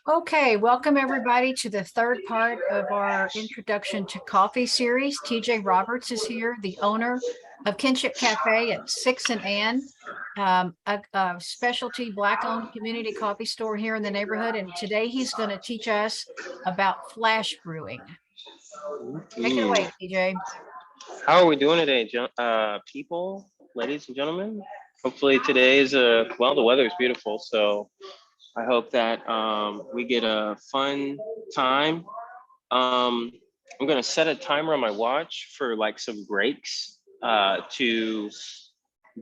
Okay, welcome everybody to the third part of our Introduction to Coffee series. TJ Roberts is here, the owner of Kinship Café at 6 and Ann, a specialty Black-owned community coffee store here in the neighborhood. And today he's going to teach us about flash brewing. Take it Ooh. away, TJ. How are we doing today, people, ladies and gentlemen? Hopefully today is well, the weather is beautiful, so I hope that we get a fun time. I'm gonna set a timer on my watch for like some breaks to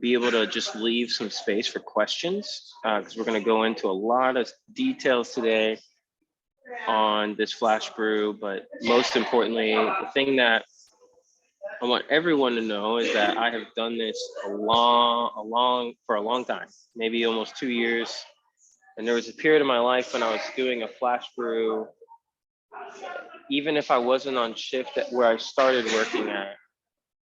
be able to just leave some space for questions because we're gonna go into a lot of details today on this flash brew, but most importantly, the thing that I want everyone to know is that I have done this for a long time, maybe almost 2 years. And there was a period of my life when I was doing a flash brew, even if I wasn't on shift at where I started working at,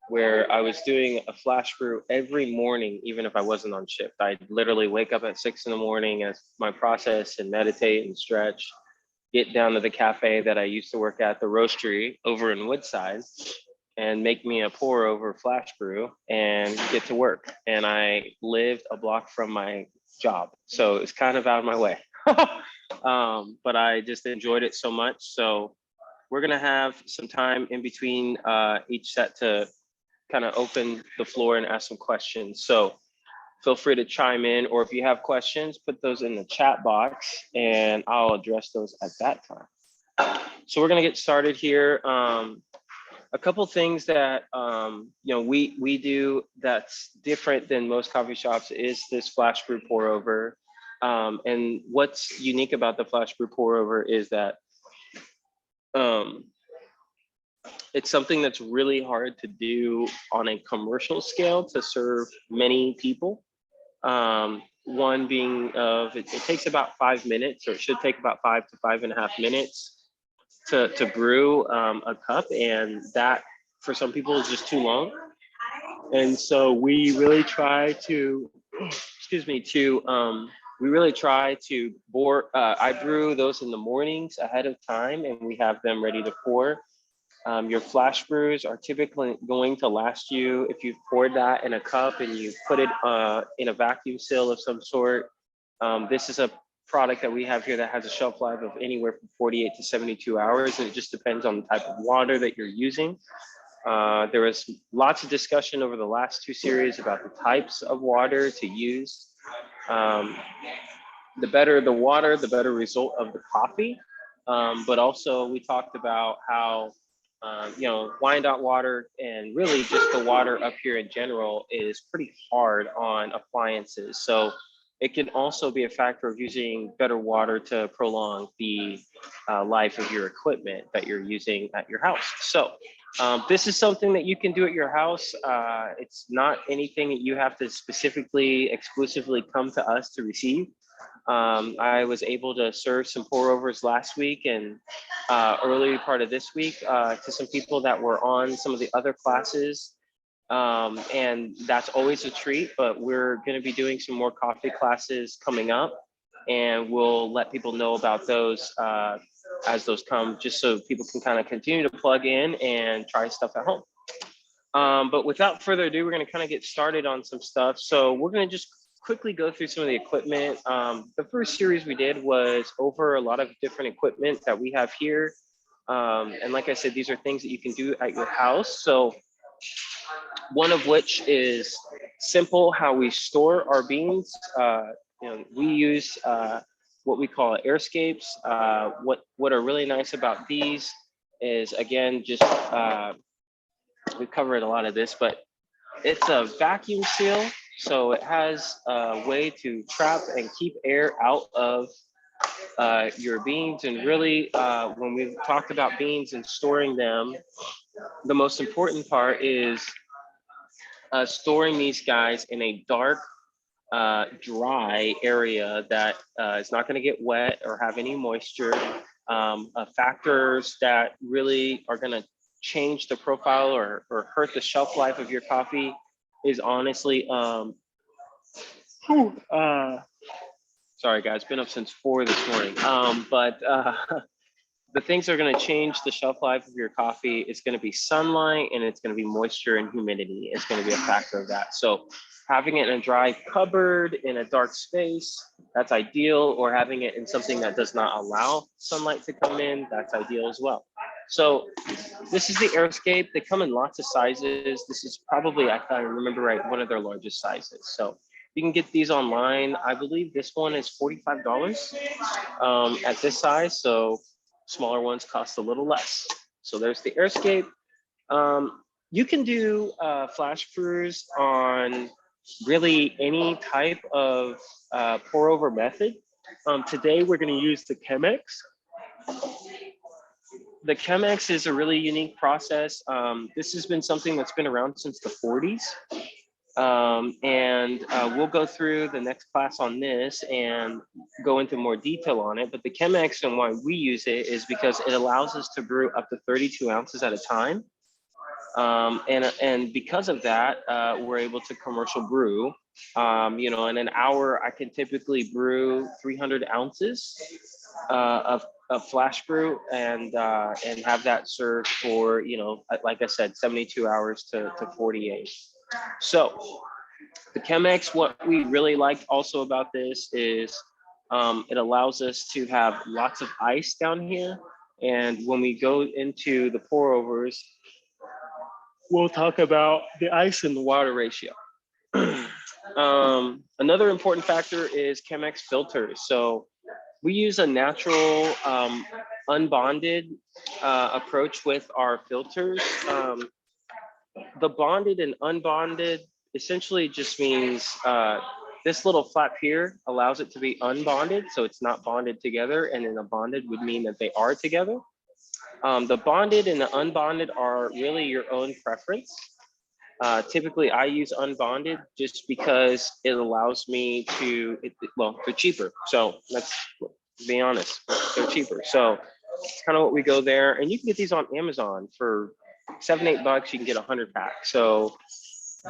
where I was doing a flash brew every morning, even if I wasn't on shift. I'd literally wake up at 6 in the morning as my process and meditate and stretch, get down to the cafe that I used to work at, the roastery over in Woodside, and make me a pour over flash brew and get to work. And I lived a block from my job, so it's kind of out of my way. But I just enjoyed it so much. So we're gonna have some time in between each set to kind of open the floor and ask some questions. So feel free to chime in, or if you have questions, put those in the chat box and I'll address those at that time. So we're gonna get started here. A couple things that we do that's different than most coffee shops is this flash brew pour over. And what's unique about the flash brew pour over is that it's something that's really hard to do on a commercial scale to serve many people. One being of it takes about 5 minutes, or it should take about 5 to 5.5 minutes to brew a cup, and that for some people is just too long. And so we really try to, we really try to I brew those in the mornings ahead of time, and we have them ready to pour. Your flash brews are typically going to last you, if you've poured that in a cup and you put it in a vacuum seal of some sort. This is a product that we have here that has a shelf life of anywhere from 48 to 72 hours, and it just depends on the type of water that you're using. There was lots of discussion over the last two series about the types of water to use. The better the water, the better result of the coffee. But also we talked about how Wyandotte water and really just the water up here in general is pretty hard on appliances. So it can also be a factor of using better water to prolong the life of your equipment that you're using at your house. So this is something that you can do at your house. It's not anything that you have to specifically, exclusively come to us to receive. I was able to serve some pour overs last week and early part of this week to some people that were on some of the other classes. And that's always a treat, but we're going to be doing some more coffee classes coming up, and we'll let people know about those as those come, just so people can kind of continue to plug in and try stuff at home. But without further ado, we're going to kind of get started on some stuff. So we're going to just quickly go through some of the equipment. The first series we did was over a lot of different equipment that we have here. And like I said, these are things that you can do at your house. So one of which is simple, how we store our beans. We use what we call airscapes. What are really nice about these is, again, just we've covered a lot of this, but it's a vacuum seal. So it has a way to trap and keep air out of your beans. And really, when we've talked about beans and storing them, the most important part is storing these guys in a dark, dry area that is not going to get wet or have any moisture. Factors that really are going to change the profile or hurt the shelf life of your coffee is honestly Sorry guys, been up since 4 this morning. The things that are going to change the shelf life of your coffee. It's going to be sunlight, and it's going to be moisture and humidity. It's going to be a factor of that. So having it in a dry cupboard in a dark space, that's ideal, or having it in something that does not allow sunlight to come in, that's ideal as well. So this is the Airscape. They come in lots of sizes. This is probably, if I remember right, one of their largest sizes. So you can get these online. I believe this one is $45 at this size. So smaller ones cost a little less. So there's the Airscape. You can do flash brews on really any type of pour over method. Today we're going to use the Chemex. The Chemex is a really unique process. This has been something that's been around since the 40s. We'll go through the next class on this and go into more detail on it. But the Chemex, and why we use it, is because it allows us to brew up to 32 ounces at a time. And because of that, we're able to commercial brew. In an hour, I can typically brew 300 ounces of Flash-Brew and have that served for, like I said, 72 hours to 48. So the Chemex, what we really liked also about this is it allows us to have lots of ice down here. And when we go into the pour overs, we'll talk about the ice and the water ratio. Another important factor is Chemex filters. So we use a natural unbonded approach with our filters. The bonded and unbonded essentially just means this little flap here allows it to be unbonded, so it's not bonded together, and then a bonded would mean that they are together. The bonded and the unbonded are really your own preference. Typically, I use unbonded just because it allows me to, they're cheaper. So let's be honest, they're cheaper. So it's kind of what we go there. And you can get these on Amazon for $7-8. You can get a 100 pack. So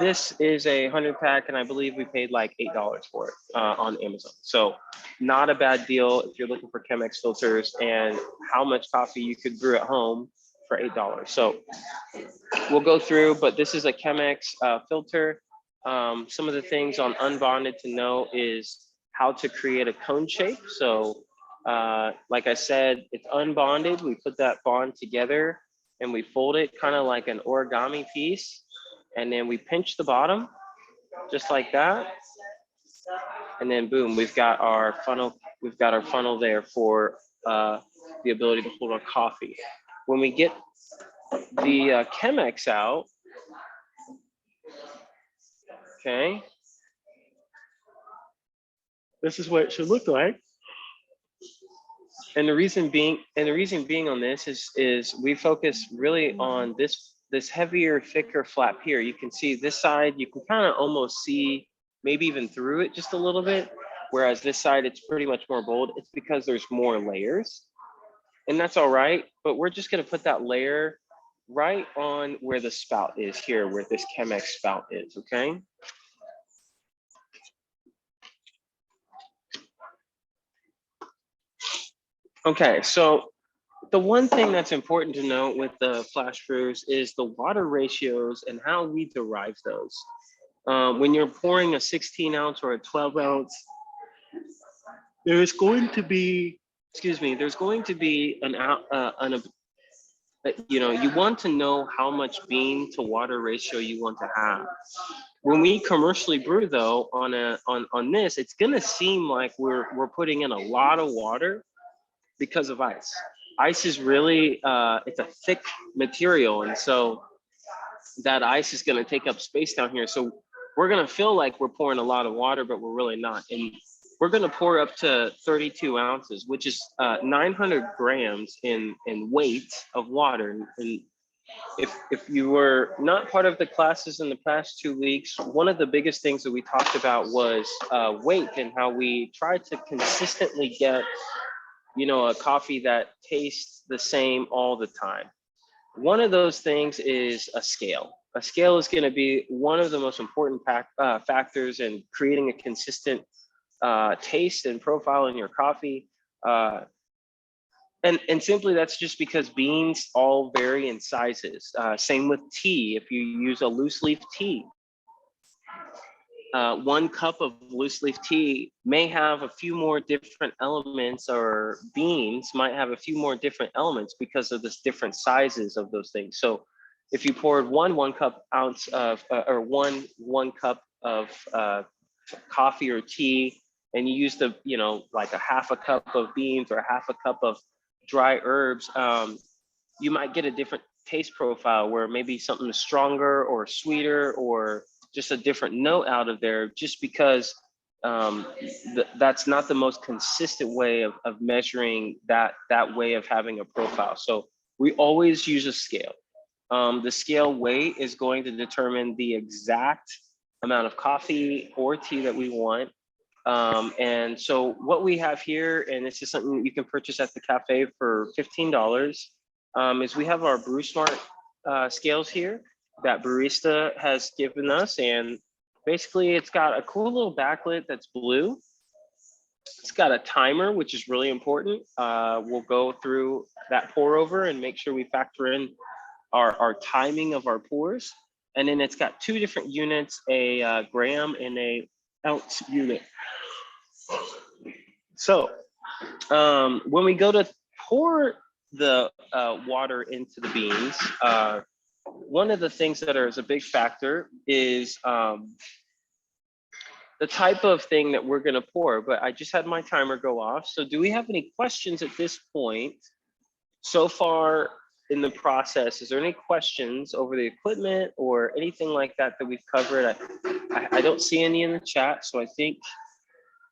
this is a 100 pack, and I believe we paid like $8 for it on Amazon. So not a bad deal if you're looking for Chemex filters and how much coffee you could brew at home for $8. So we'll go through, but this is a Chemex filter. Some of the things on unbonded to know is how to create a cone shape. So like I said, it's unbonded. We put that bond together and we fold it kind of like an origami piece. And then we pinch the bottom just like that. And then boom, we've got our funnel. We've got our funnel there for the ability to hold our coffee. When we get the Chemex out, okay, this is what it should look like. And the reason being on this is we focus really on this heavier, thicker flap here. You can see this side, you can kind of almost see maybe even through it just a little bit, whereas this side, it's pretty much more bold. It's because there's more layers, and that's all right, but we're just gonna put that layer right on where the spout is here, where this Chemex spout is, okay? Okay, so the one thing that's important to note with the flash brews is the water ratios and how we derive those. When you're pouring a 16 ounce or a 12 ounce, there's going to be, there's going to be you want to know how much bean to water ratio you want to have. When we commercially brew though, on this, it's gonna seem like we're putting in a lot of water because of ice. Ice is really, it's a thick material. And so that ice is gonna take up space down here. So we're gonna feel like we're pouring a lot of water, but we're really not. And we're gonna pour up to 32 ounces, which is 900 grams in weight of water. And if you were not part of the classes in the past 2 weeks, one of the biggest things that we talked about was weight and how we tried to consistently get a coffee that tastes the same all the time. One of those things is a scale. A scale is going to be one of the most important factors in creating a consistent taste and profile in your coffee. And simply that's just because beans all vary in sizes. Same with tea. If you use a loose leaf tea, 1 cup of loose leaf tea may have a few more different elements, or beans might have a few more different elements because of this different sizes of those things. So if you poured one cup ounce of, or one cup of coffee or tea, and you use the, like a half a cup of beans or a half a cup of dry herbs, you might get a different taste profile where maybe something is stronger or sweeter or just a different note out of there, just because that's not the most consistent way of measuring that way of having a profile. So we always use a scale. The scale weight is going to determine the exact amount of coffee or tea that we want. And so what we have here, and this is something that you can purchase at the cafe for $15, is we have our Brew Smart scales here that barista has given us. And basically it's got a cool little backlit that's blue. It's got a timer, which is really important. We'll go through that pour over and make sure we factor in our timing of our pours. And then it's got 2 different units, a gram and a ounce unit. So when we go to pour the water into the beans, one of the things that is a big factor is the type of thing that we're going to pour. But I just had my timer go off. So do we have any questions at this point so far in the process? Is there any questions over the equipment or anything like that that we've covered? I don't see any in the chat, so I think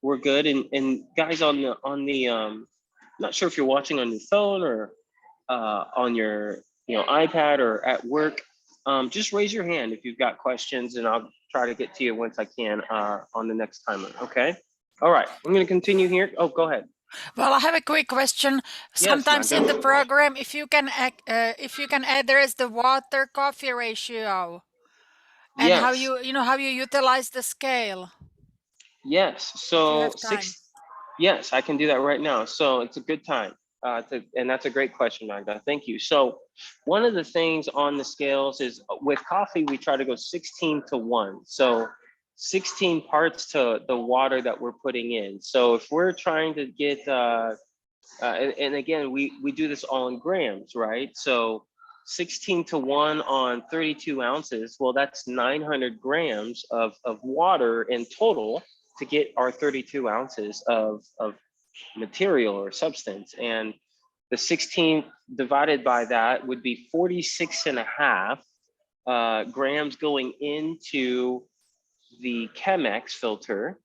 we're good. And guys, on the not sure if you're watching on your phone or on your iPad or at work, just raise your hand if you've got questions, and I'll try to get to you once I can on the next timer. Okay. All right. I'm going to continue here. Oh, go ahead. Well, I have a quick question. Sometimes in the program, if you can address the water coffee ratio and yes. how you utilize the scale. Yes. So yes, I can do that right now. So it's a good time. And that's a great question, Magda. Thank you. So one of the things on the scales is with coffee, we try to go 16:1. So 16 parts to the water that we're putting in. So if we're trying to get, and again, we do this all in grams, right? So 16:1 on 32 ounces, well, that's 900 grams of water in total to get our 32 ounces of material or substance. And the 16 divided by that would be 46.5 grams going into the Chemex filter.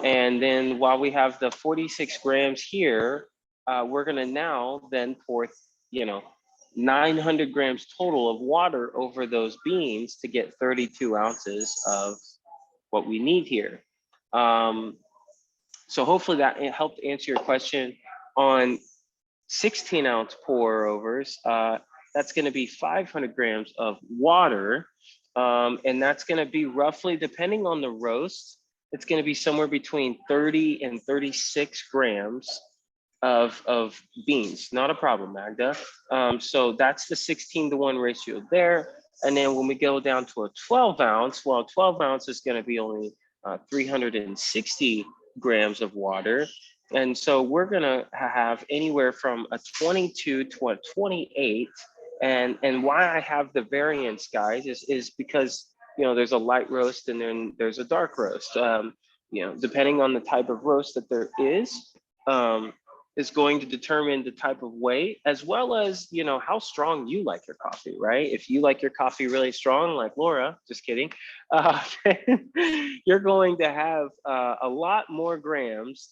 And then while we have the 46 grams here, we're gonna now then pour 900 grams total of water over those beans to get 32 ounces of what we need here. So hopefully that helped answer your question. On 16-ounce pour overs, that's going to be 500 grams of water. And that's going to be roughly, depending on the roast, it's going to be somewhere between 30 and 36 grams of beans. Not a problem, Magda. So that's the 16:1 ratio there. And then when we go down to a 12-ounce, well, 12 ounce is going to be only 360 grams of water. And so we're gonna have anywhere from a 22 to a 28. And why I have the variance, guys, is because there's a light roast and then there's a dark roast. Depending on the type of roast that there is going to determine the type of weight, as well as how strong you like your coffee, right? If you like your coffee really strong, like Laura, just kidding, you're going to have a lot more grams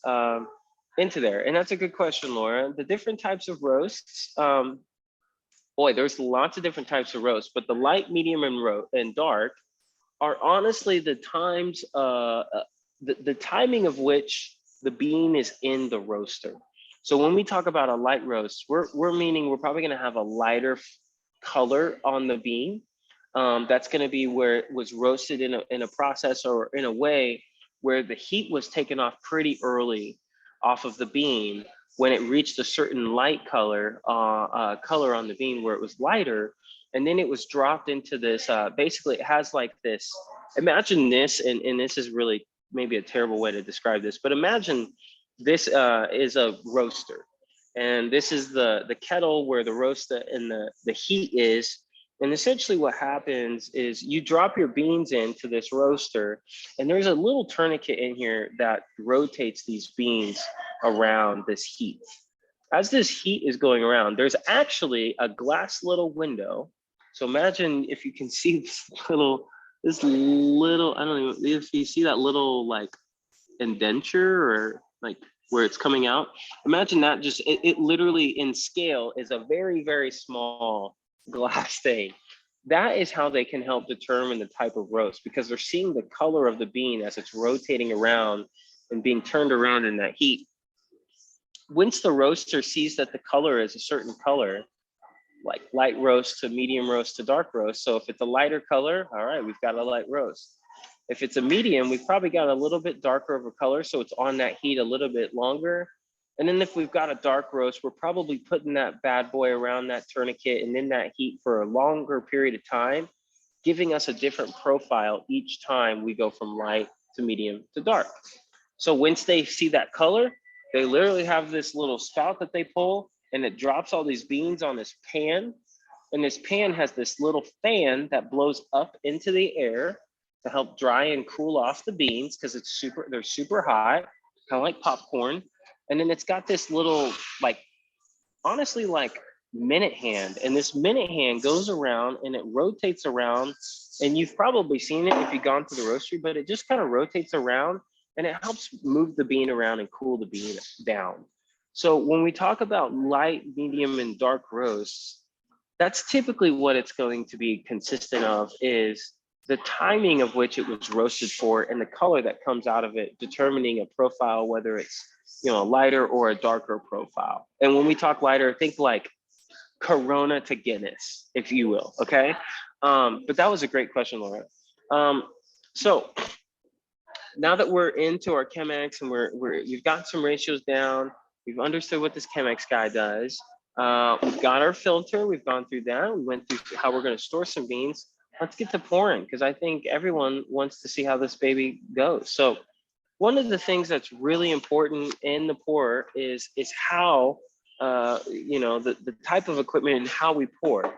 into there. And that's a good question, Laura. The different types of roasts, boy, there's lots of different types of roasts, but the light, medium, and dark are honestly the times, the timing of which the bean is in the roaster. So when we talk about a light roast, we're meaning we're probably going to have a lighter color on the bean. That's going to be where it was roasted in a process or in a way where the heat was taken off pretty early off of the bean. When it reached a certain light color on the bean where it was lighter, and then it was dropped into this, basically it has like this, imagine this, and this is really maybe a terrible way to describe this, but imagine this is a roaster. And this is the kettle where the roaster and the heat is. And essentially what happens is you drop your beans into this roaster, and there's a little tourniquet in here that rotates these beans around this heat. As this heat is going around, there's actually a glass little window. So imagine if you can see this little, I don't know if you see that little like indenture or like where it's coming out. Imagine that just, it literally in scale is a very, very small glass thing. That is how they can help determine the type of roast, because they're seeing the color of the bean as it's rotating around and being turned around in that heat. Once the roaster sees that the color is a certain color, like light roast to medium roast to dark roast. So if it's a lighter color, all right, we've got a light roast. If it's a medium, we've probably got a little bit darker of a color, so it's on that heat a little bit longer. And then if we've got a dark roast, we're probably putting that bad boy around that tourniquet and in that heat for a longer period of time, giving us a different profile each time we go from light to medium to dark. So once they see that color, they literally have this little spout that they pull, and it drops all these beans on this pan. And this pan has this little fan that blows up into the air to help dry and cool off the beans, because they're super hot, kind of like popcorn. And then it's got this little, like, honestly, like minute hand. And this minute hand goes around and it rotates around. And you've probably seen it if you've gone to the roastery, but it just kind of rotates around and it helps move the bean around and cool the bean down. So when we talk about light, medium, and dark roasts, that's typically what it's going to be consistent of, is the timing of which it was roasted for and the color that comes out of it, determining a profile, whether it's, you know, a lighter or a darker profile. And when we talk lighter, think like Corona to Guinness, if you will, okay? But that was a great question, Laura. So now that we're into our Chemex and you've got some ratios down, we've understood what this Chemex guy does. We've got our filter, we've gone through that. We went through how we're gonna store some beans. Let's get to pouring, because I think everyone wants to see how this baby goes. So one of the things that's really important in the pour is how, you know, the type of equipment and how we pour.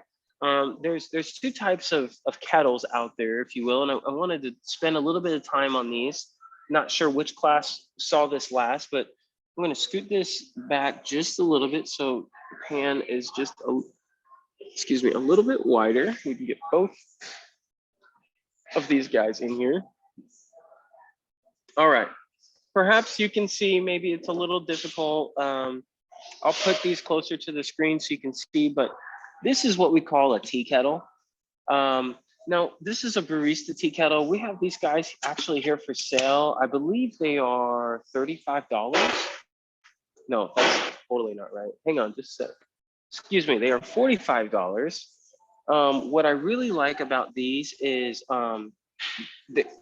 There's two types of kettles out there, if you will, and I wanted to spend a little bit of time on these. Not sure which class saw this last, but I'm going to scoot this back just a little bit so the pan is just a little bit wider. We can get both of these guys in here. All right, perhaps you can see, maybe it's a little difficult. I'll put these closer to the screen so you can see, but this is what we call a tea kettle. Now, this is a barista tea kettle. We have these guys actually here for sale. I believe they are $35. No, that's totally not right. Hang on just a sec. Excuse me, they are $45. What I really like about these is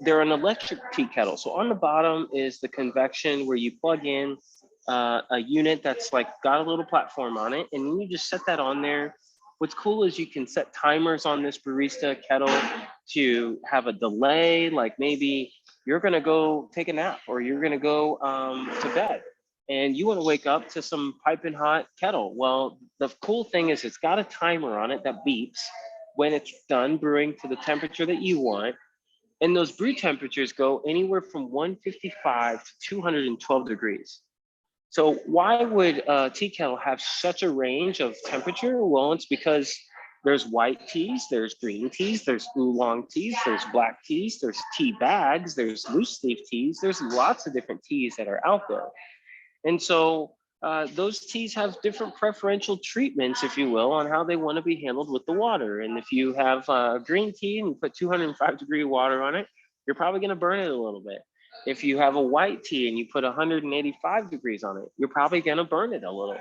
they're an electric tea kettle. So on the bottom is the convection, where you plug in a unit that's like got a little platform on it, and then you just set that on there. What's cool is you can set timers on this barista kettle to have a delay, like maybe you're gonna go take a nap or you're gonna go to bed and you wanna wake up to some piping hot kettle. Well, the cool thing is it's got a timer on it that beeps when it's done brewing to the temperature that you want. And those brew temperatures go anywhere from 155 to 212 degrees. So why would a tea kettle have such a range of temperature? Well, it's because there's white teas, there's green teas, there's oolong teas, there's black teas, there's tea bags, there's loose leaf teas, there's lots of different teas that are out there. And so those teas have different preferential treatments, if you will, on how they want to be handled with the water. And if you have green tea and you put 205-degree water on it, you're probably going to burn it a little bit. If you have a white tea and you put 185 degrees on it, you're probably going to burn it a little.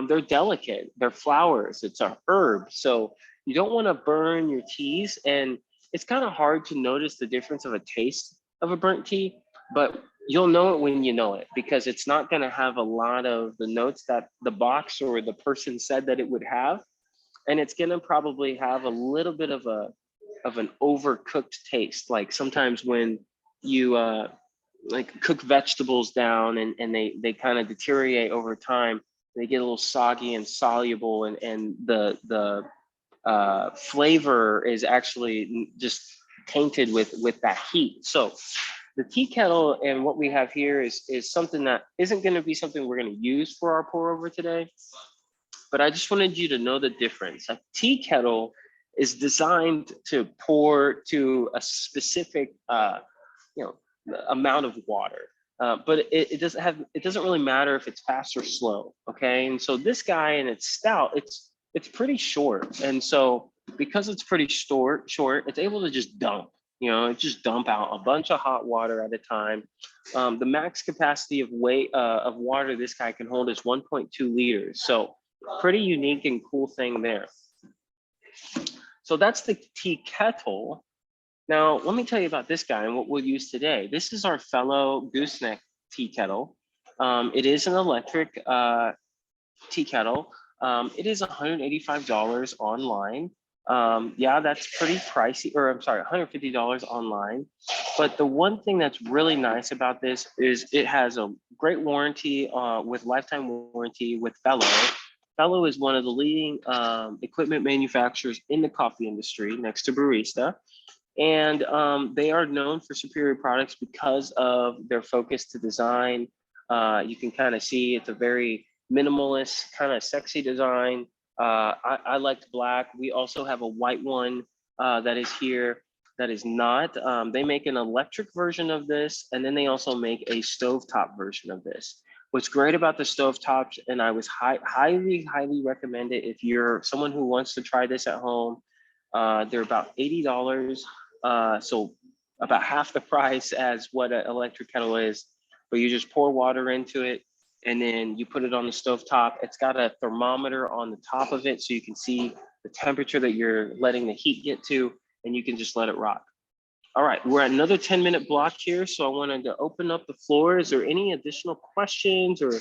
They're delicate, they're flowers, it's a herb. So you don't want to burn your teas. And it's kind of hard to notice the difference of a taste of a burnt tea. but you'll know it when you know it, because it's not going to have a lot of the notes that the box or the person said that it would have, and it's going to probably have a little bit of an overcooked taste. Like sometimes when you like cook vegetables down and they kind of deteriorate over time, they get a little soggy and soluble, and the flavor is actually just tainted with that heat. So the tea kettle and what we have here is something that isn't going to be something we're going to use for our pour over today, but I just wanted you to know the difference. A tea kettle is designed to pour to a specific you know, amount of water. But it doesn't really matter if it's fast or slow. Okay. And so this guy, and it's stout, it's pretty short. And so because it's pretty short, it's able to just dump, it just dump out a bunch of hot water at a time. The max capacity of weight of water this guy can hold is 1.2 liters. So pretty unique and cool thing there. So that's the tea kettle. Now, let me tell you about this guy and what we'll use today. This is our fellow gooseneck tea kettle. It is an electric tea kettle. It is $185 online. Yeah, that's pretty pricey, or I'm sorry, $150 online. But the one thing that's really nice about this is it has a great warranty with lifetime warranty with Fellow. Fellow is one of the leading equipment manufacturers in the coffee industry next to Barista. And they are known for superior products because of their focus to design. You can kind of see it's a very minimalist, kind of sexy design. I liked black. We also have a white one that is here that is not. They make an electric version of this, and then they also make a stovetop version of this. What's great about the stovetops, and I was highly recommend it if you're someone who wants to try this at home. They're about $80. So about half the price as what an electric kettle is, but you just pour water into it and then you put it on the stovetop. It's got a thermometer on the top of it so you can see the temperature that you're letting the heat get to, and you can just let it rock. All right, we're at another 10-minute block here, so I wanted to open up the floor. Is there any additional questions or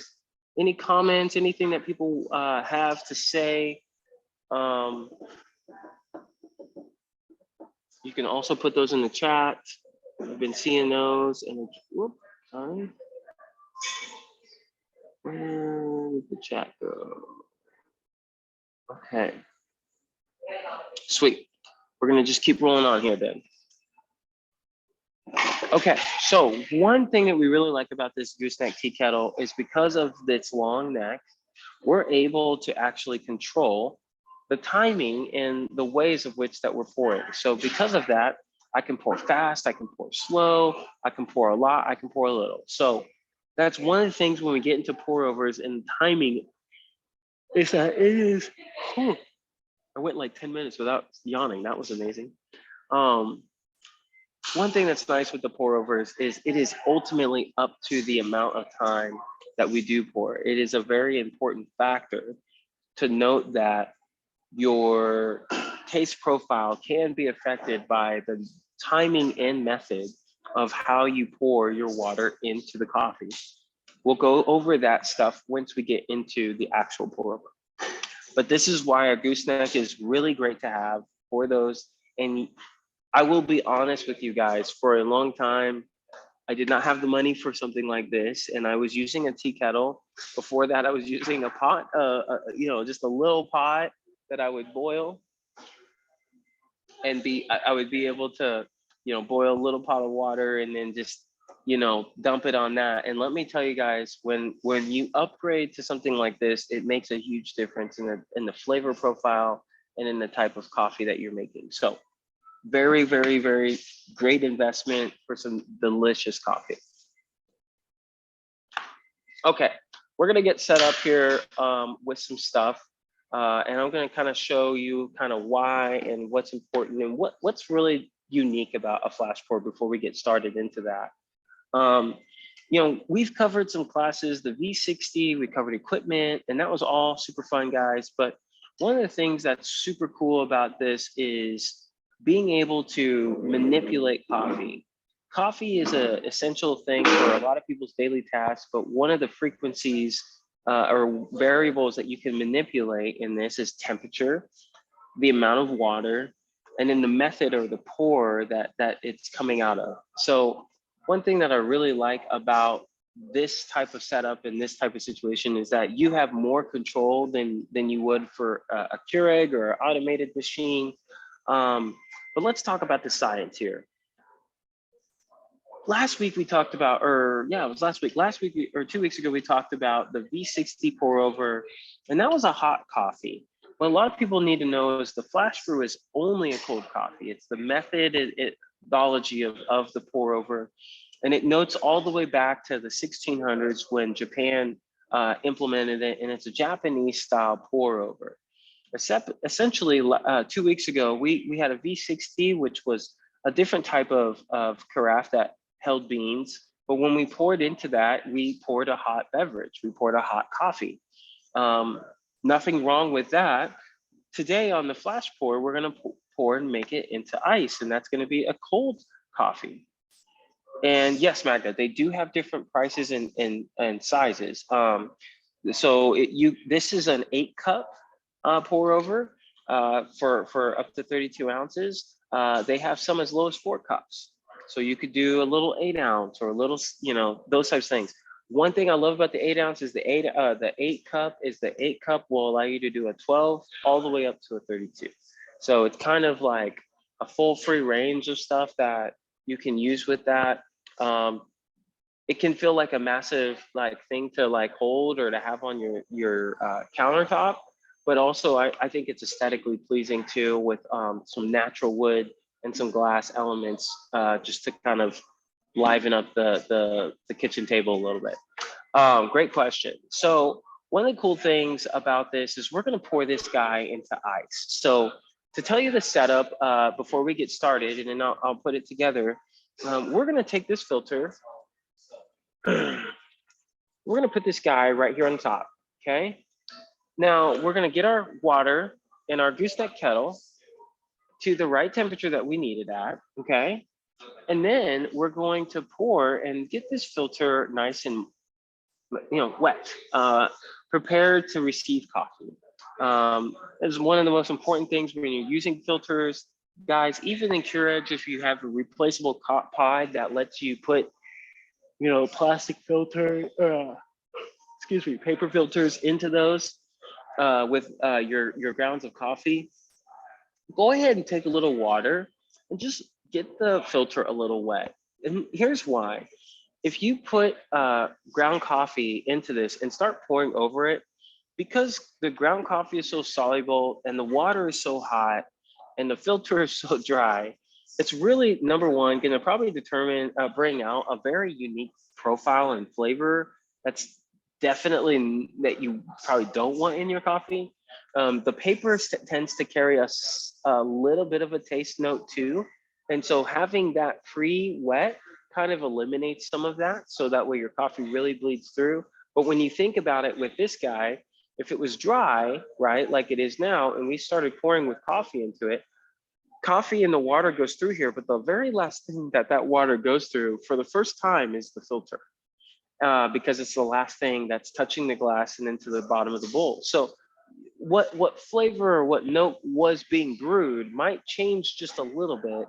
any comments, anything that people have to say? You can also put those in the chat. I've been seeing those, and whoop, sorry. Where did the chat go? Okay. Sweet. We're gonna just keep rolling on here then. Okay, so one thing that we really like about this gooseneck tea kettle is because of its long neck, we're able to actually control the timing and the ways of which that we're pouring. So because of that, I can pour fast, I can pour slow, I can pour a lot, I can pour a little. So that's one of the things when we get into pour overs and timing is that it is, I went like 10 minutes without yawning. That was amazing. One thing that's nice with the pour overs is it is ultimately up to the amount of time that we do pour. It is a very important factor to note that your taste profile can be affected by the timing and method of how you pour your water into the coffee. We'll go over that stuff once we get into the actual pour over. But this is why a gooseneck is really great to have for those. And I will be honest with you guys, for a long time, I did not have the money for something like this, and I was using a tea kettle. Before that, I was using a pot, just a little pot that I would boil, and I would be able to, boil a little pot of water and then just, dump it on that. And let me tell you guys, when you upgrade to something like this, it makes a huge difference in the flavor profile and in the type of coffee that you're making. So very, very, very great investment for some delicious coffee. Okay, we're gonna get set up here with some stuff. And I'm gonna kind of show you kind of why and what's important and what's really unique about a flash pour before we get started into that. We've covered some classes, the V60, we covered equipment, and that was all super fun, guys. But one of the things that's super cool about this is being able to manipulate coffee. coffee is an essential thing for a lot of people's daily tasks, but one of the frequencies or variables that you can manipulate in this is temperature, the amount of water, and then the method or the pour that it's coming out of. So one thing that I really like about this type of setup and this type of situation is that you have more control than you would for a Keurig or automated machine. But let's talk about the science here. Last week we talked about, or yeah, it was last week or 2 weeks ago, we talked about the V60 pour over, and that was a hot coffee. What a lot of people need to know is the flash brew is only a cold coffee. It's the methodology of the pour over. And it notes all the way back to the 1600s when Japan implemented it, and it's a Japanese style pour over. Essentially, 2 weeks ago, we had a V60, which was a different type of carafe that held beans. But when we poured into that, we poured a hot beverage. We poured a hot coffee. Nothing wrong with that. Today on the flash pour, we're going to pour and make it into ice, and that's going to be a cold coffee. And yes, Magda, they do have different prices and sizes. So this is an 8-cup pour over for up to 32 ounces. They have some as low as 4 cups. So you could do a little 8-ounce or a little, those types of things. One thing I love about the 8-ounce is the 8 cup will allow you to do a 12 all the way up to a 32. So it's kind of like a full free range of stuff that you can use with that. It can feel like a massive thing to hold or to have on your countertop, but also I think it's aesthetically pleasing too, with some natural wood and some glass elements, just to kind of liven up the kitchen table a little bit. Great question. So one of the cool things about this is we're going to pour this guy into ice. So to tell you the setup before we get started, and then I'll put it together, we're going to take this filter. We're going to put this guy right here on top. Okay. Now we're going to get our water in our gooseneck kettle to the right temperature that we need it at. Okay. And then we're going to pour and get this filter nice and wet, prepared to receive coffee. Is one of the most important things when you're using filters, guys. Even in Keurigs, if you have a replaceable pod that lets you put, plastic filter, paper filters into those with your grounds of coffee, go ahead and take a little water and just get the filter a little wet. And here's why. If you put ground coffee into this and start pouring over it, because the ground coffee is so soluble and the water is so hot and the filter is so dry, it's really, number one, going to probably bring out a very unique profile and flavor that's definitely that you probably don't want in your coffee. The paper tends to carry a little bit of a taste note too. And so having that pre-wet kind of eliminates some of that, so that way your coffee really bleeds through. But when you think about it with this guy, if it was dry, right, like it is now, and we started pouring with coffee into it, coffee and the water goes through here, but the very last thing that water goes through for the first time is the filter, because it's the last thing that's touching the glass and into the bottom of the bowl. So what flavor or what note was being brewed might change just a little bit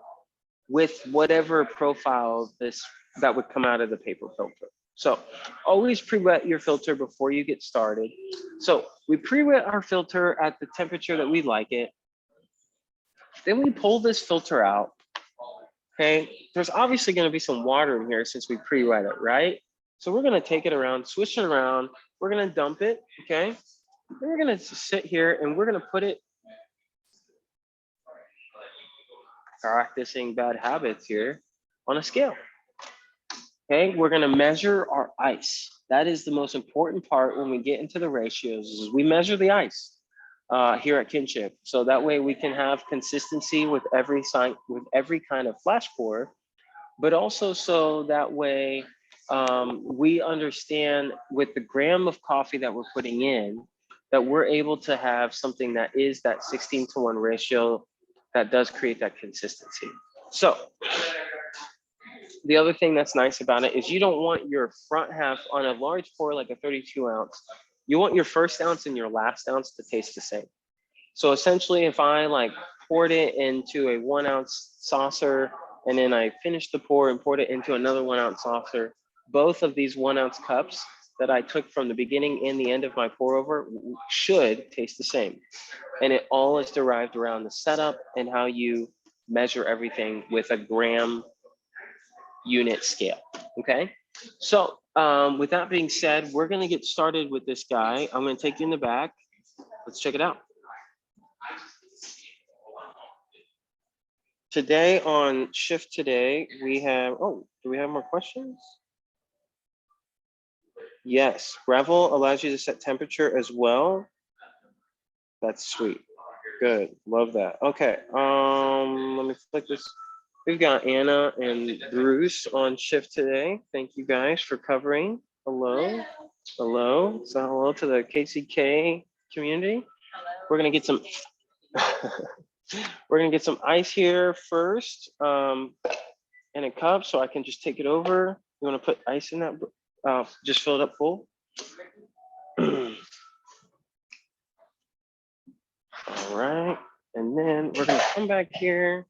with whatever profile that would come out of the paper filter. So always pre-wet your filter before you get started. So we pre-wet our filter at the temperature that we like it. Then we pull this filter out. Okay, there's obviously going to be some water in here since we pre-wet it, right? So we're going to take it around, swish it around. We're going to dump it. Okay, then we're going to sit here and we're going to put it, practicing bad habits here, on a scale. Okay, we're going to measure our ice. That is the most important part when we get into the ratios, is we measure the ice here at Kinship. So that way we can have consistency with every kind of flash pour, but also so that way we understand with the gram of coffee that we're putting in, that we're able to have something that is that 16:1 ratio that does create that consistency. So The other thing that's nice about it is you don't want your front half on a large pour, like a 32 ounce. You want your first ounce and your last ounce to taste the same. So essentially, if I like poured it into a 1 ounce saucer and then I finished the pour and poured it into another 1 ounce saucer, both of these 1 ounce cups that I took from the beginning and the end of my pour over should taste the same. And it all is derived around the setup and how you measure everything with a gram unit scale. Okay. So with that being said, we're going to get started with this guy. I'm going to take you in the back. Let's check it out. Today on shift today, we have, oh, do we have more questions? Yes, Revel allows you to set temperature as well. That's sweet. Good, love that. Okay, let me flick this. We've got Anna and Bruce on shift today. Thank you guys for covering. Hello, hello. So hello to the KCK community. We're gonna get some. We're gonna get some ice here first, in a cup, so I can just take it over. You want to put ice in that? Just fill it up full. All right, and then we're gonna come back here.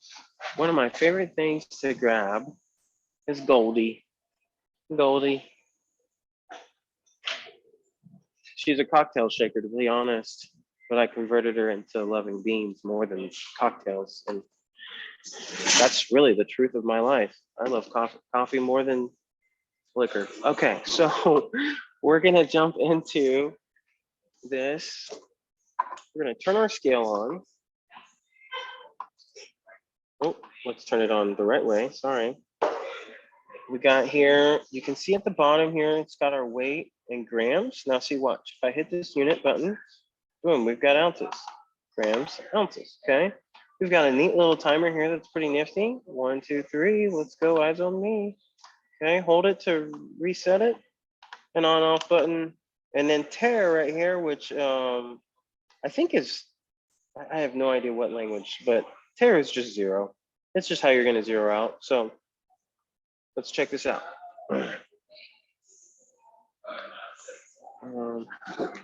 One of my favorite things to grab is Goldie. Goldie. She's a cocktail shaker, to be honest, but I converted her into loving beans more than cocktails, and that's really the truth of my life. I love coffee more than liquor. Okay, so we're gonna jump into this. We're gonna turn our scale on. Oh, let's turn it on the right way, sorry. We got here, you can see at the bottom here, it's got our weight in grams. Now see, watch, if I hit this unit button, boom, we've got ounces, grams, ounces, okay? We've got a neat little timer here that's pretty nifty. 1, 2, 3, let's go, eyes on me. Okay, hold it to reset it, an on off button, and then tear right here, which I think is, I have no idea what language, but tear is just 0. It's just how you're gonna 0 out. So let's check this out.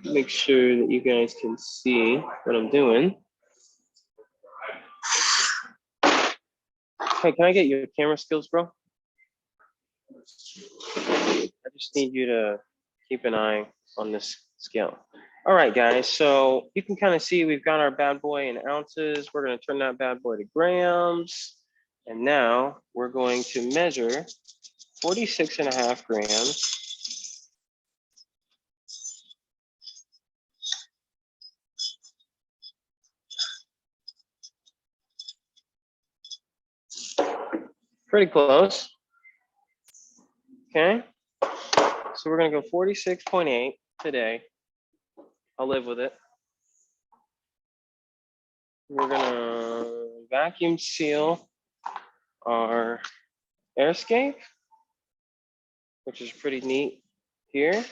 Make sure that you guys can see what I'm doing. Hey, can I get your camera skills, bro? I just need you to keep an eye on this scale. All right, guys, so you can kind of see we've got our bad boy in ounces. We're going to turn that bad boy to grams. And now we're going to measure 46.5 grams. Pretty close. Okay. So we're going to go 46.8 today. I'll live with it. We're going to vacuum seal our airscape, which is pretty neat here.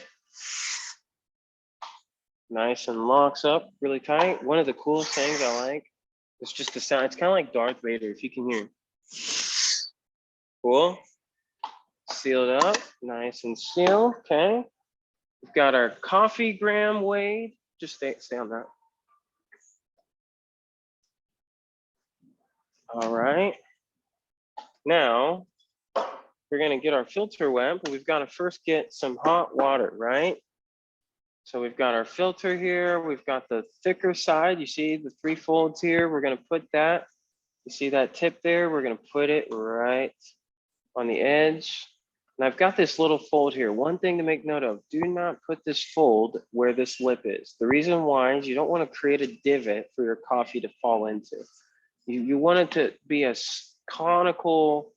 Nice and locks up really tight. One of the coolest things I like is just the sound. It's kind of like Darth Vader, if you can hear. Cool. Seal it up, nice and sealed. Okay. We've got our coffee gram weighed. Just stay on that. All right. Now we're gonna get our filter wet, but we've got to first get some hot water, right? So we've got our filter here. We've got the thicker side. You see the 3 folds here. We're gonna put that. You see that tip there? We're gonna put it right on the edge. And I've got this little fold here. One thing to make note of, do not put this fold where this lip is. The reason why is you don't want to create a divot for your coffee to fall into. You want it to be as conical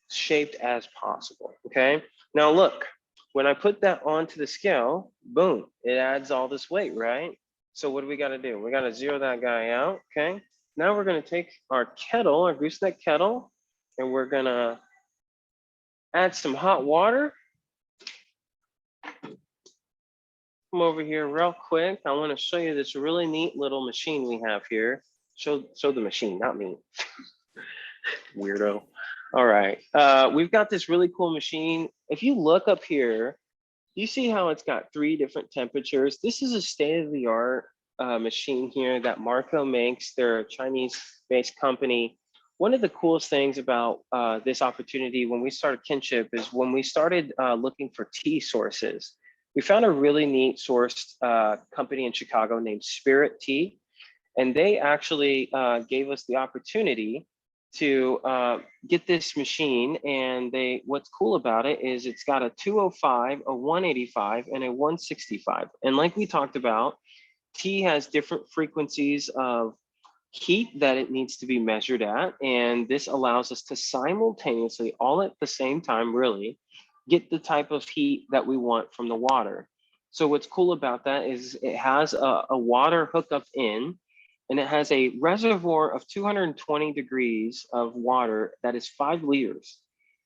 shaped as possible, okay? Now look, when I put that onto the scale, boom, it adds all this weight, right? So what do we gotta do? We gotta 0 that guy out, okay? Now we're gonna take our kettle, our gooseneck kettle, and we're gonna add some hot water. Come over here real quick. I want to show you this really neat little machine we have here. Show the machine, not me. Weirdo. All right. We've got this really cool machine. If you look up here, you see how it's got 3 different temperatures. This is a state-of-the-art machine here that Marco makes. They're a Chinese-based company. One of the coolest things about this opportunity when we started Kinship is when we started looking for tea sources, we found a really neat sourced company in Chicago named Spirit Tea. And they actually gave us the opportunity to get this machine. And what's cool about it is it's got a 205, a 185, and a 165. And like we talked about, tea has different frequencies of heat that it needs to be measured at. And this allows us to simultaneously, all at the same time, really, get the type of heat that we want from the water. So what's cool about that is it has a water hookup in, and it has a reservoir of 220 degrees of water that is 5 liters.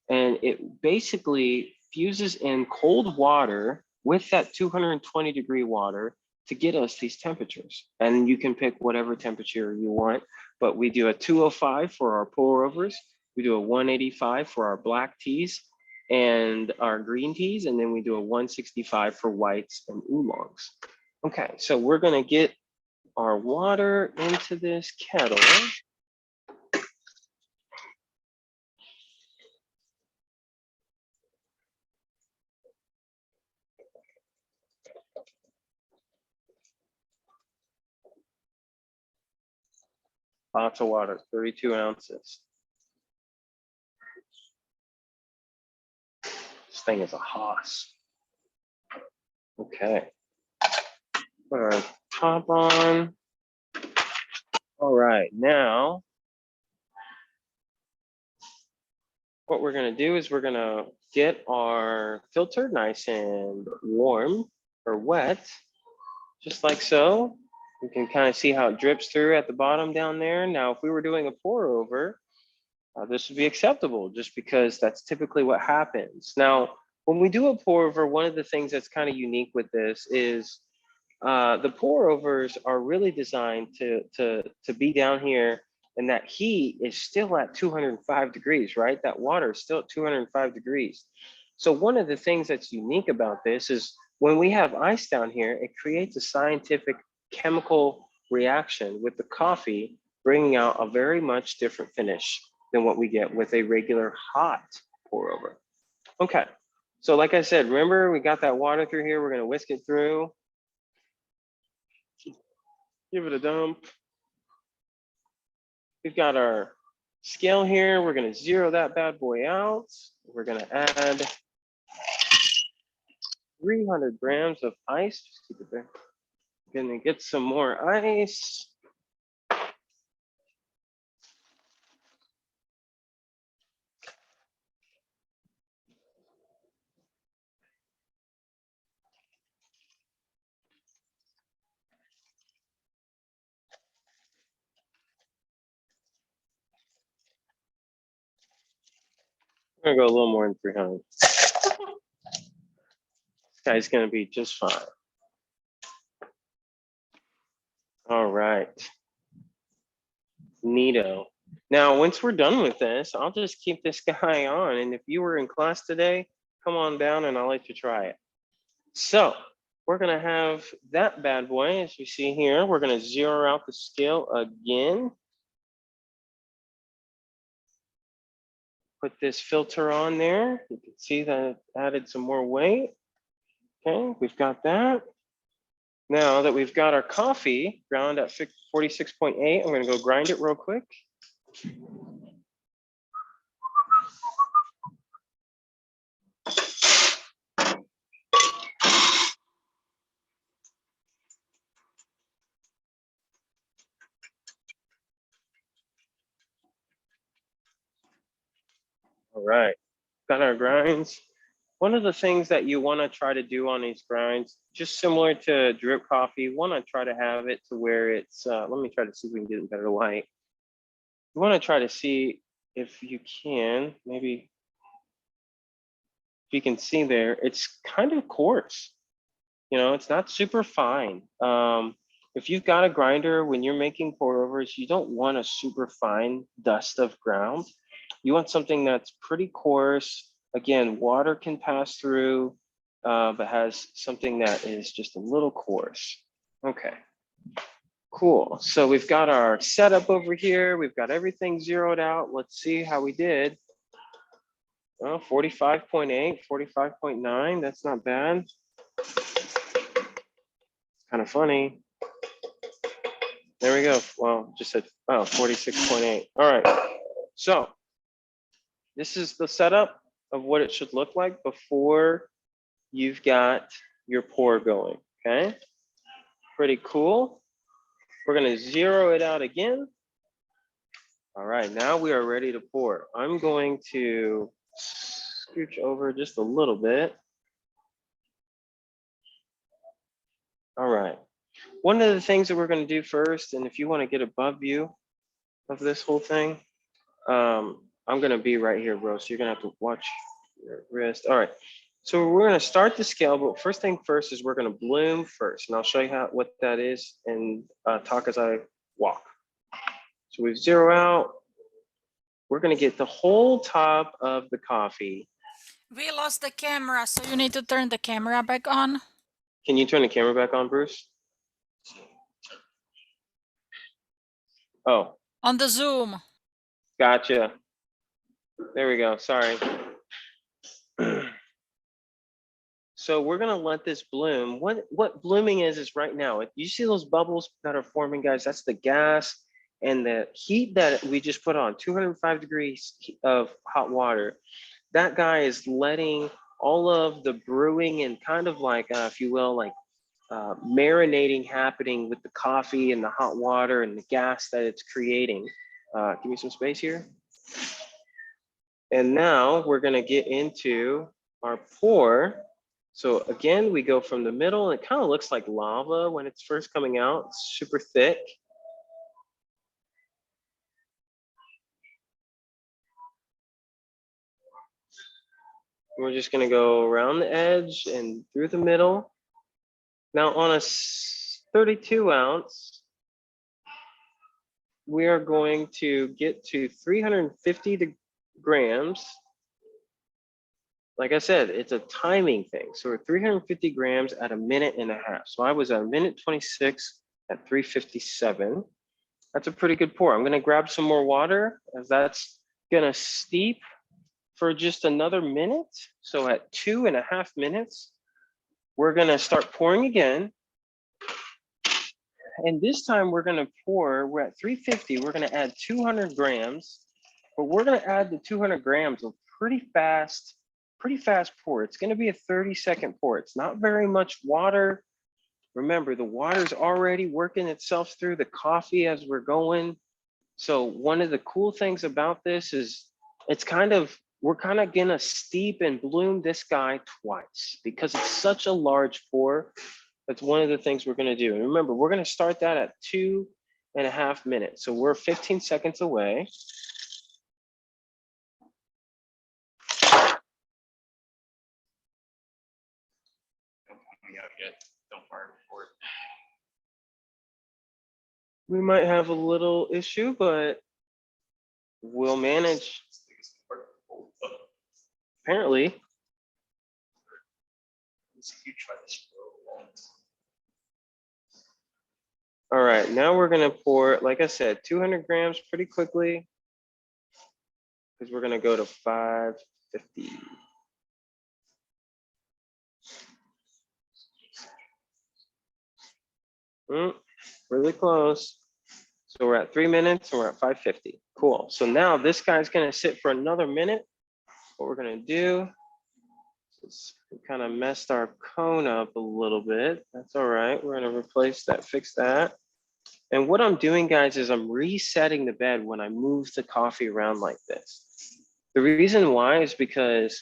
And it basically fuses in cold water with that 220 degree water to get us these temperatures. And you can pick whatever temperature you want, but we do a 205 for our pour overs. We do a 185 for our black teas and our green teas. And then we do a 165 for whites and oolongs. Okay, so we're gonna get our water into this kettle. Lots of water, 32 ounces. This thing is a hoss. Okay. Put our top on. All right, now what we're gonna do is we're gonna get our filter nice and warm or wet, just like so. You can kind of see how it drips through at the bottom down there. Now, if we were doing a pour over, this would be acceptable just because that's typically what happens. Now, when we do a pour over, one of the things that's kind of unique with this is the pour overs are really designed to be down here, and that heat is still at 205 degrees, right? That water is still at 205 degrees. So one of the things that's unique about this is when we have ice down here, it creates a scientific chemical reaction with the coffee, bringing out a very much different finish than what we get with a regular hot pour over. Okay, so like I said, remember we got that water through here, we're gonna whisk it through. Give it a dump. We've got our scale here. We're gonna zero that bad boy out. We're gonna add 300 grams of ice. Just keep it there. Gonna get some more ice. I'm gonna go a little more than 300. This guy's gonna be just fine. All right. Neato. Now, once we're done with this, I'll just keep this guy on. And if you were in class today, come on down and I'll let you try it. So we're gonna have that bad boy, as you see here. We're gonna zero out the scale again. Put this filter on there. You can see that it added some more weight. Okay, we've got that. Now that we've got our coffee ground at 46.8, I'm gonna go grind it real quick. All right, got our grinds. One of the things that you want to try to do on these grinds, just similar to drip coffee, you want to try to have it to where it's, let me try to see if we can get in better light. You want to try to see if you can, maybe if you can see there, it's kind of coarse. You know, it's not super fine. If you've got a grinder, when you're making pour overs, you don't want a super fine dust of ground. You want something that's pretty coarse. Again, water can pass through, but has something that is just a little coarse. Okay, cool. So we've got our setup over here. We've got everything zeroed out. Let's see how we did. Well, 45.8, 45.9, that's not bad. Kind of funny. There we go. Well, just said, oh, 46.8. All right. So this is the setup of what it should look like before you've got your pour going. Okay. Pretty cool. We're going to zero it out again. All right. Now we are ready to pour. I'm going to scooch over just a little bit. All right. One of the things that we're going to do first, and if you want to get above view of this whole thing, I'm going to be right here, bro. So you're going to have to watch your wrist. All right. So we're going to start the scale, but first thing first is we're going to bloom first, and I'll show you what that is and talk as I walk. So we zero out. We're going to get the whole top of the coffee. We lost the camera, so you need to turn the camera back on. Can you turn the camera back on, Bruce? Oh. On the Zoom. Gotcha. There we go. Sorry. So we're gonna let this bloom. What blooming is right now. You see those bubbles that are forming, guys? That's the gas and the heat that we just put on, 205 degrees of hot water. That guy is letting all of the brewing and kind of like, if you will, like marinating happening with the coffee and the hot water and the gas that it's creating. Give me some space here. And now we're gonna get into our pour. So again, we go from the middle. It kind of looks like lava when it's first coming out. It's super thick. We're just gonna go around the edge and through the middle. Now on a 32 ounce, we are going to get to 350 grams. Like I said, it's a timing thing. So we're 350 grams at a minute and a half. So I was at a minute 26 at 357. That's a pretty good pour. I'm gonna grab some more water as that's gonna steep for just another minute. So at 2.5 minutes, we're gonna start pouring again. And this time we're gonna pour, we're at 350, we're gonna add 200 grams, but we're gonna add the 200 grams of pretty fast pour. It's gonna be a 30-second pour. It's not very much water. Remember, the water's already working itself through the coffee as we're going. So one of the cool things about this is we're kind of gonna steep and bloom this guy twice because it's such a large pour. That's one of the things we're gonna do. And remember, we're gonna start that at 2.5 minutes. So we're 15 seconds away. We might have a little issue, but we'll manage. Apparently. All right, now we're gonna pour, like I said, 200 grams pretty quickly because we're gonna go to 550. Really close. So we're at 3 minutes and we're at 550. Cool. So now this guy's gonna sit for another minute. What we're gonna do is we kind of messed our cone up a little bit. That's all right. We're gonna replace that, fix that. And what I'm doing, guys, is I'm resetting the bed when I move the coffee around like this. The reason why is because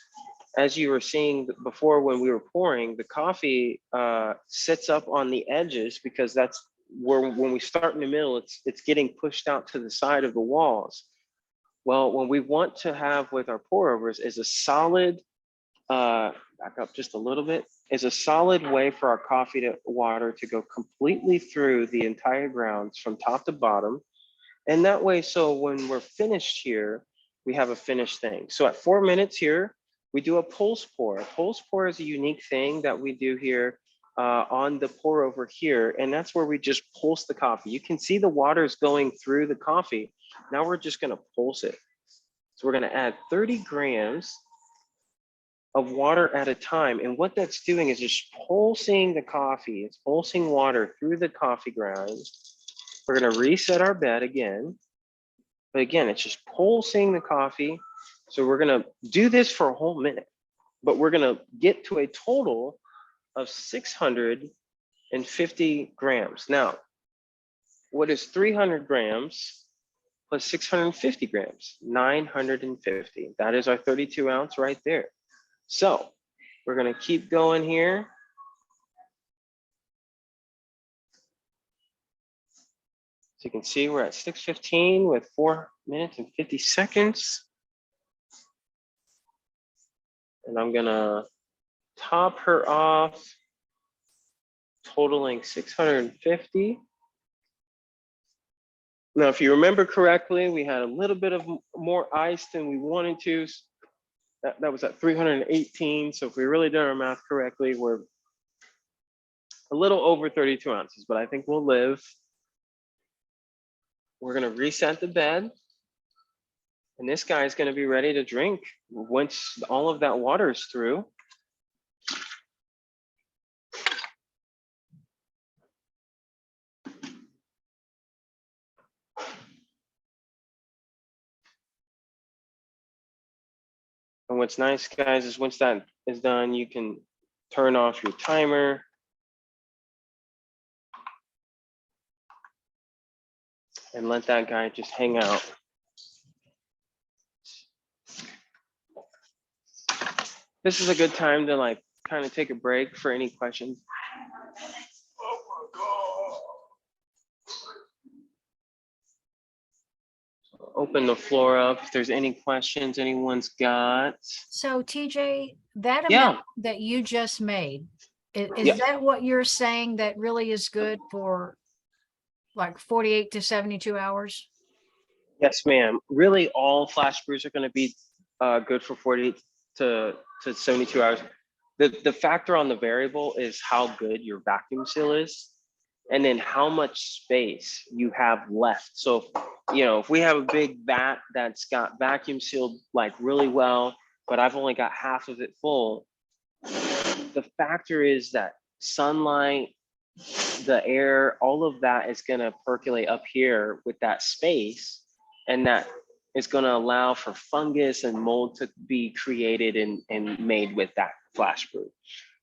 as you were seeing before when we were pouring, the coffee sits up on the edges because that's where when we start in the middle, it's getting pushed out to the side of the walls. Well, what we want to have with our pour overs is a solid, back up just a little bit, is a solid way for our coffee water to go completely through the entire grounds from top to bottom. And that way, so when we're finished here, we have a finished thing. So at 4 minutes here, we do a pulse pour. A pulse pour is a unique thing that we do here on the pour over here. And that's where we just pulse the coffee. You can see the water is going through the coffee. Now we're just gonna pulse it. So we're gonna add 30 grams of water at a time. And what that's doing is just pulsing the coffee. It's pulsing water through the coffee ground. We're gonna reset our bed again. But again, it's just pulsing the coffee. So we're gonna do this for a whole minute, but we're gonna get to a total of 650 grams. Now, what is 300 grams plus 650 grams? 950. That is our 32 ounce right there. So we're gonna keep going here. So you can see we're at 6:15 with 4 minutes and 50 seconds. And I'm gonna top her off, totaling 650. Now, if you remember correctly, we had a little bit of more ice than we wanted to. That was at 318. So if we really did our math correctly, we're a little over 32 ounces, but I think we'll live. We're gonna reset the bed. And this guy is gonna be ready to drink once all of that water is through. And what's nice, guys, is once that is done, you can turn off your timer. And let that guy just hang out. This is a good time to like kind of take a break for any questions. Open the floor up if there's any questions anyone's got. So TJ, that Yeah. amount that you just made, is Yeah. that what you're saying that really is good for like 48 to 72 hours? Yes, ma'am. Really, all flash brews are going to be good for 48 to 72 hours. The factor on the variable is how good your vacuum seal is, and then how much space you have left. So, you know, if we have a big vat that's got vacuum sealed like really well, but I've only got half of it full, the factor is that sunlight, the air, all of that is going to percolate up here with that space, and that is going to allow for fungus and mold to be created and made with that flash brew.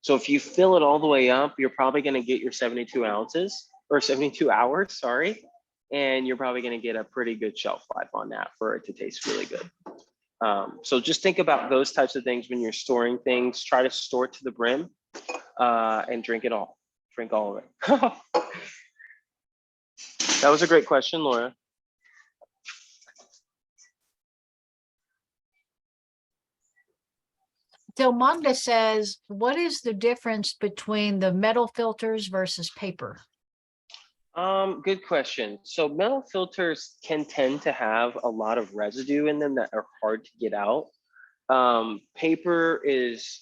So if you fill it all the way up, you're probably going to get your 72 ounces or 72 hours, sorry. And you're probably going to get a pretty good shelf life on that for it to taste really good. So just think about those types of things when you're storing things. Try to store it to the brim and drink it all. Drink all of it. That was a great question, Laura. Delmonda says, what is the difference between the metal filters versus paper? Good question. So metal filters can tend to have a lot of residue in them that are hard to get out. Paper is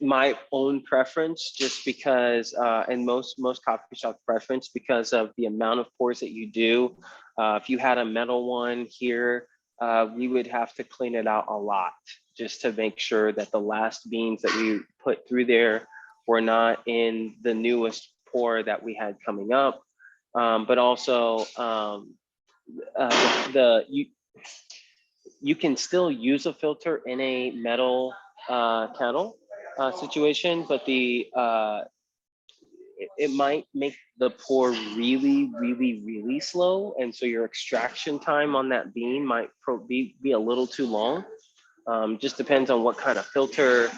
my own preference, just because, and most coffee shop preference, because of the amount of pours that you do. If you had a metal one here, we would have to clean it out a lot just to make sure that the last beans that we put through there were not in the newest pour that we had coming up. But also you can still use a filter in a metal kettle situation, but it might make the pour really slow, and so your extraction time on that bean might be a little too long. Just depends on what kind of filter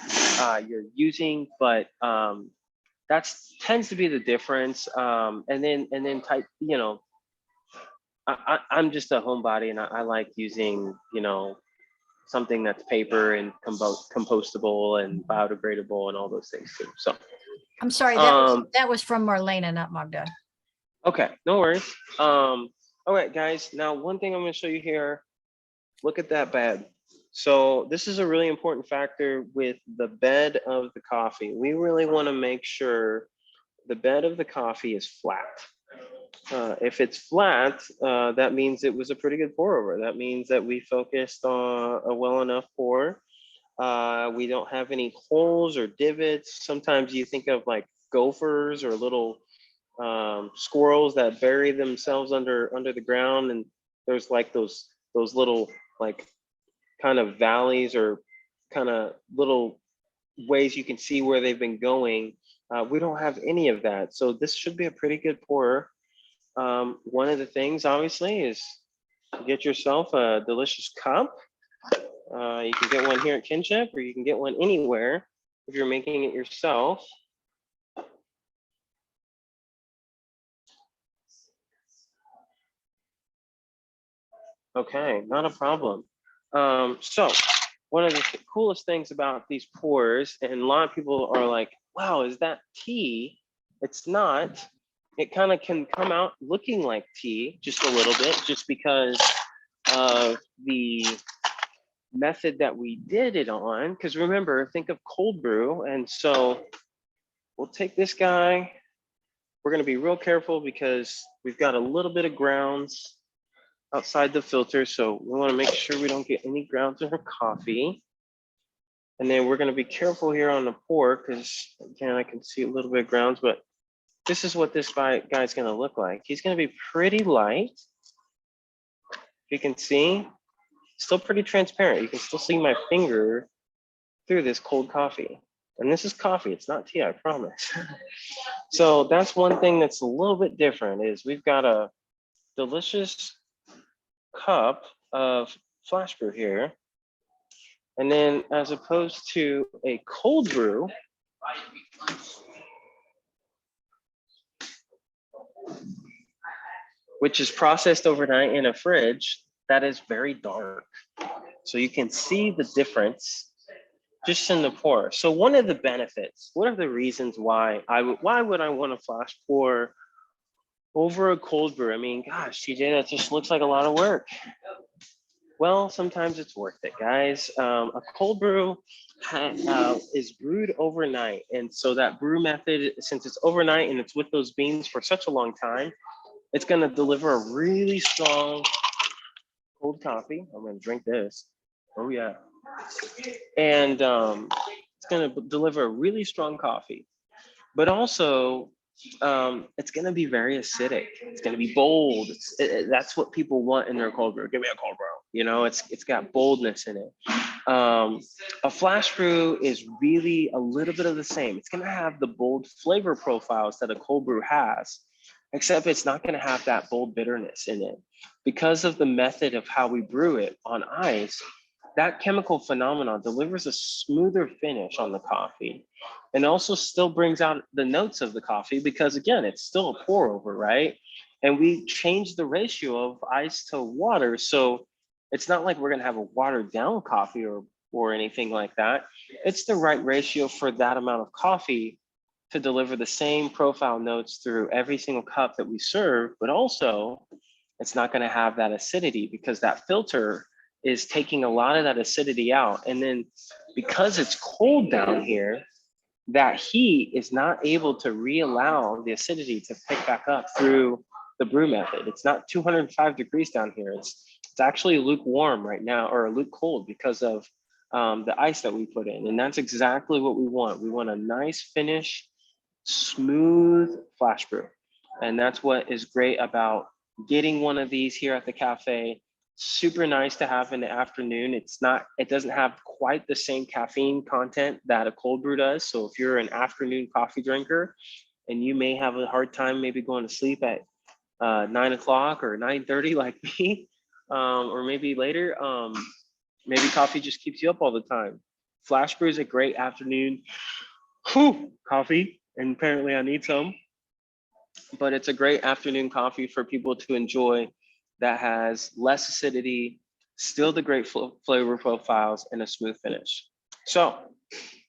you're using, but that tends to be the difference. And then type, you know, I'm just a homebody, and I like using, you know, something that's paper and compostable and biodegradable and all those things too. So I'm sorry, that was from Marlena, not Magda. okay, no worries. All right, guys. Now, one thing I'm going to show you here. Look at that bed. So this is a really important factor with the bed of the coffee. We really want to make sure the bed of the coffee is flat. If it's flat, that means it was a pretty good pour over. That means that we focused on a well enough pour. We don't have any holes or divots. Sometimes you think of like gophers or little squirrels that bury themselves under the ground, and there's like those little like kind of valleys or kind of little ways you can see where they've been going. We don't have any of that, so this should be a pretty good pour. One of the things obviously is to get yourself a delicious cup. You can get one here at Kinship, or you can get one anywhere if you're making it yourself. Okay, not a problem. So one of the coolest things about these pours, and a lot of people are like, wow, is that tea? It's not. It kind of can come out looking like tea just a little bit, just because of the method that we did it on. Because remember, think of cold brew. And so we'll take this guy. We're going to be real careful because we've got a little bit of grounds outside the filter. So we want to make sure we don't get any grounds in our coffee. And then we're going to be careful here on the pour because, again, I can see a little bit of grounds, but this is what this guy's going to look like. He's going to be pretty light. You can see, still pretty transparent. You can still see my finger through this cold coffee. And this is coffee, it's not tea, I promise. So that's one thing that's a little bit different, is we've got a delicious cup of Flash-Brew here. And then as opposed to a cold brew, which is processed overnight in a fridge, that is very dark. So you can see the difference just in the pour. So one of the benefits, what are the reasons why would I want a flash pour over a cold brew? I mean, gosh, TJ, that just looks like a lot of work. Well, sometimes it's worth it, guys. A cold brew is brewed overnight. And so that brew method, since it's overnight and it's with those beans for such a long time, it's gonna deliver a really strong cold coffee. I'm gonna drink this. Oh yeah. And it's gonna deliver a really strong coffee, but also it's gonna be very acidic. It's gonna be bold. That's what people want in their cold brew. Give me a cold brew. You know, it's got boldness in it. A flash brew is really a little bit of the same. It's gonna have the bold flavor profiles that a cold brew has, except it's not gonna have that bold bitterness in it. Because of the method of how we brew it on ice, that chemical phenomenon delivers a smoother finish on the coffee, and also still brings out the notes of the coffee, because again, it's still a pour over, right? And we changed the ratio of ice to water. So it's not like we're gonna have a watered down coffee or anything like that. It's the right ratio for that amount of coffee to deliver the same profile notes through every single cup that we serve, but also it's not gonna have that acidity because that filter is taking a lot of that acidity out. And then because it's cold down here, that heat is not able to reallow the acidity to pick back up through the brew method. It's not 205 degrees down here. It's actually lukewarm right now, or luke cold, because of the ice that we put in. And that's exactly what we want. We want a nice finish, smooth flash brew. And that's what is great about getting one of these here at the cafe. Super nice to have in the afternoon. It doesn't have quite the same caffeine content that a cold brew does. So if you're an afternoon coffee drinker and you may have a hard time maybe going to sleep at 9 o'clock or 9:30 like me, or maybe later, maybe coffee just keeps you up all the time. Flash brew is a great afternoon coffee, and apparently I need some, but it's a great afternoon coffee for people to enjoy that has less acidity, still the great flavor profiles, and a smooth finish. So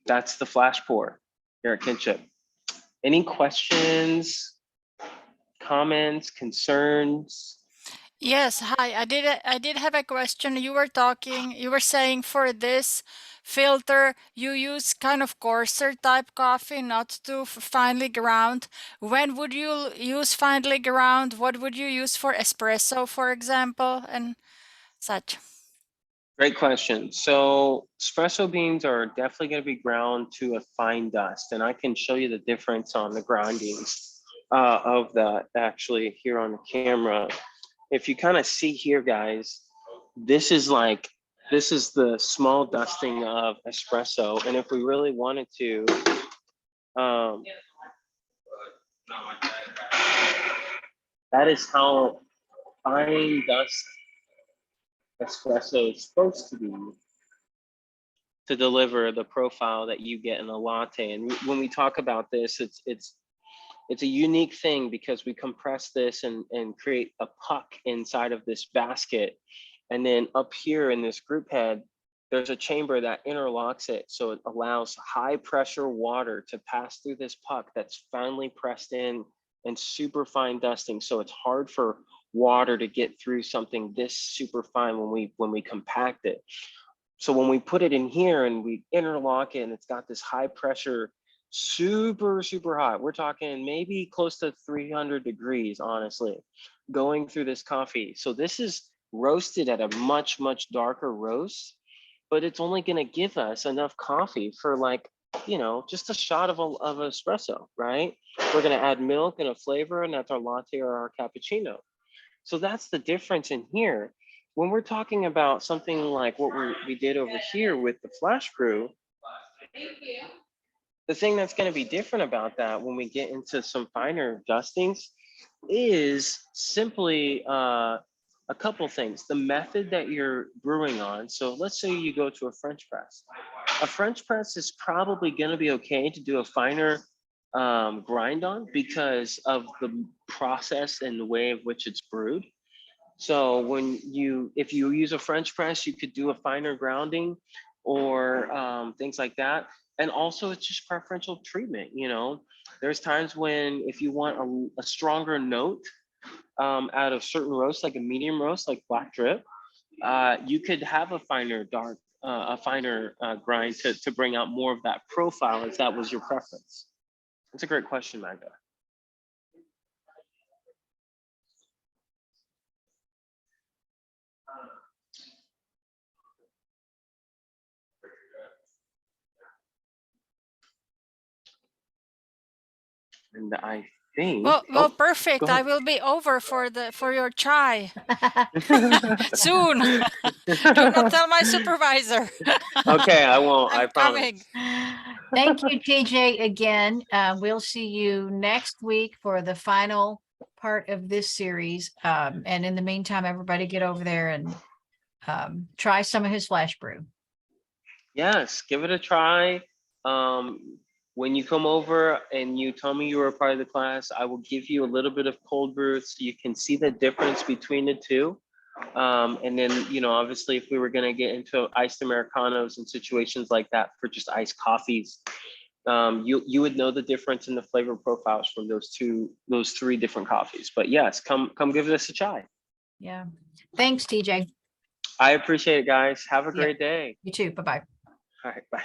that's the flash pour here at Kinship. Any questions, comments, concerns? Yes, hi. I did have a question. You were saying for this filter, you use kind of coarser type coffee, not too finely ground. When would you use finely ground? What would you use for espresso, for example, and such? Great question. So espresso beans are definitely going to be ground to a fine dust, and I can show you the difference on the grindings of that actually here on the camera. If you kind of see here, guys, this is the small dusting of espresso, and if we really wanted to, um, that is how fine dust espresso is supposed to be to deliver the profile that you get in a latte. And when we talk about this, it's a unique thing because we compress this and create a puck inside of this basket. And then up here in this group head, there's a chamber that interlocks it. So it allows high pressure water to pass through this puck that's finely pressed in and super fine dusting. So it's hard for water to get through something this super fine when we compact it. So when we put it in here and we interlock it and it's got this high pressure, super, super hot, we're talking maybe close to 300 degrees, honestly, going through this coffee. So this is roasted at a much, much darker roast, but it's only gonna give us enough coffee for like, you know, just a shot of espresso, right? We're gonna add milk and a flavor, and that's our latte or our cappuccino. So that's the difference in here. When we're talking about something like what we did over here with the Flash-Brew, the thing that's going to be different about that when we get into some finer dustings is simply a couple things. The method that you're brewing on. So let's say you go to a French press. A French press is probably going to be okay to do a finer grind on because of the process and the way of which it's brewed. So if you use a French press, you could do a finer grounding or things like that. And also it's just preferential treatment, you know. There's times when if you want a stronger note out of certain roasts, like a medium roast, like black drip, you could have a finer grind to bring out more of that profile if that was your preference. That's a great question, Magda. And I think, Well, perfect. go I ahead. will be over for your chai soon. Do not tell my supervisor. Okay, I won't, I I'm promise. coming. Thank you, TJ, again. We'll see you next week for the final part of this series. And in the meantime, everybody get over there and try some of his flash brew. Yes, give it a try. When you come over and you tell me you were a part of the class, I will give you a little bit of cold brew so you can see the difference between the two. And then, you know, obviously if we were going to get into iced Americanos and situations like that for just iced coffees, you would know the difference in the flavor profiles from those three different coffees. But yes, come give this a try. Yeah. Thanks, TJ. I appreciate it, guys. Have a great day. You too. Bye-bye. All right, bye.